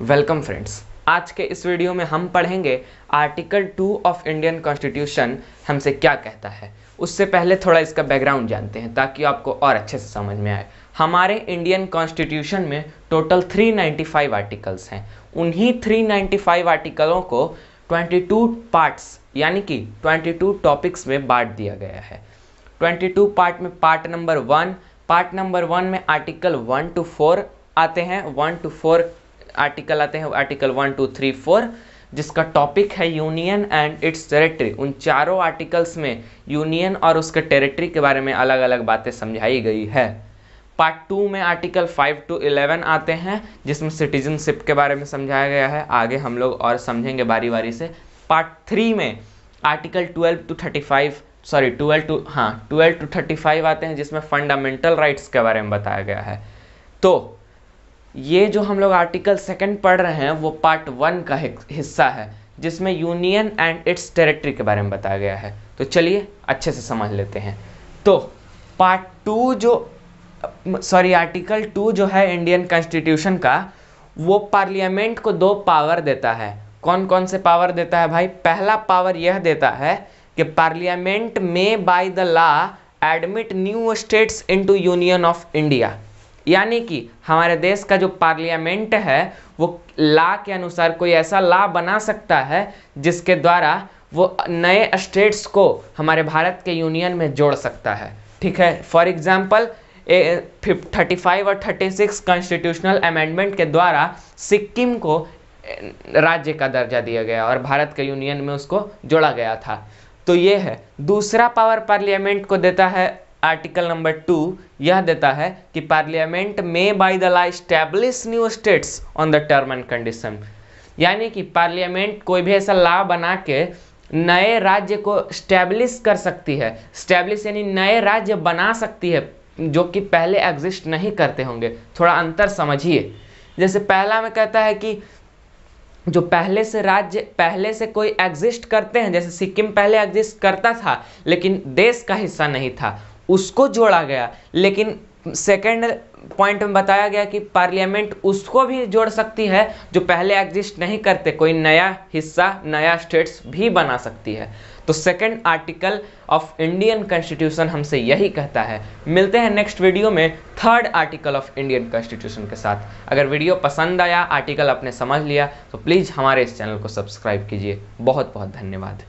Welcome friends. आज के इस वीडियो में हम पढ़ेंगे आर्टिकल 2 ऑफ इंडियन कॉन्स्टिट्यूशन हमसे क्या कहता है। उससे पहले थोड़ा इसका बैकग्राउंड जानते हैं ताकि आपको और अच्छे से समझ में आए। हमारे इंडियन कॉन्स्टिट्यूशन में टोटल 395 आर्टिकल्स हैं। उन्हीं 395 आर्टिकलों को 22 पार्ट्स यानी कि 22 टॉपिक्स में बांट दिया गया है। 22 पार्ट में पार्ट नंबर 1 में आर्टिकल 1 to 4 आते हैं। 1 to 4 आर्टिकल आते हैं, आर्टिकल 1 2 3 4, जिसका टॉपिक है यूनियन एंड इट्स टेरिटरी। उन चारों आर्टिकल्स में यूनियन और उसके टेरिटरी के बारे में अलग अलग बातें समझाई गई है। पार्ट 2 में आर्टिकल 5 to 11 आते हैं, जिसमें सिटीजनशिप के बारे में समझाया गया है। आगे हम लोग और समझेंगे बारी बारी से। पार्ट 3 में आर्टिकल 12 to 35 आते हैं, जिसमें फंडामेंटल राइट्स के बारे में बताया गया है। तो ये जो हम लोग आर्टिकल 2 पढ़ रहे हैं वो पार्ट 1 का हिस्सा है, जिसमें यूनियन एंड इट्स टेरिटरी के बारे में बताया गया है। तो चलिए अच्छे से समझ लेते हैं। तो आर्टिकल 2 जो है इंडियन कॉन्स्टिट्यूशन का, वो पार्लियामेंट को 2 पावर देता है। कौन कौन से पावर देता है भाई? पहला पावर यह देता है कि पार्लियामेंट में by the law admit new states into union of India. यानी कि हमारे देश का जो पार्लियामेंट है वो लॉ के अनुसार कोई ऐसा लॉ बना सकता है जिसके द्वारा वो नए स्टेट्स को हमारे भारत के यूनियन में जोड़ सकता है। ठीक है, फॉर एग्जांपल 35 और 36 कॉन्स्टिट्यूशनल अमेंडमेंट के द्वारा सिक्किम को राज्य का दर्जा दिया गया और भारत के यूनियन में उसको जोड़ा गया था। तो ये है। दूसरा पावर पार्लियामेंट को देता है आर्टिकल नंबर 2, यह देता है कि पार्लियामेंट में by the law establish new states on the term and condition. यानी कि पार्लियामेंट कोई भी ऐसा लॉ बना के नए राज्य को स्टैब्लिश कर सकती है। स्टैब्लिश यानी नए राज्य बना सकती है जो कि पहले एग्जिस्ट नहीं करते होंगे। थोड़ा अंतर समझिए। जैसे पहला में कहता है कि जो पहले से कोई एग्जिस्ट करते हैं, जैसे सिक्किम पहले एग्जिस्ट करता था लेकिन देश का हिस्सा नहीं था, उसको जोड़ा गया। लेकिन सेकंड पॉइंट में बताया गया कि पार्लियामेंट उसको भी जोड़ सकती है जो पहले एग्जिस्ट नहीं करते, कोई नया हिस्सा, नया स्टेट्स भी बना सकती है। तो second article of Indian constitution हमसे यही कहता है। मिलते हैं नेक्स्ट वीडियो में third article of Indian constitution के साथ। अगर वीडियो पसंद आया, आर्टिकल आपने समझ लिया, तो प्लीज़ हमारे इस चैनल को सब्सक्राइब कीजिए। बहुत बहुत धन्यवाद।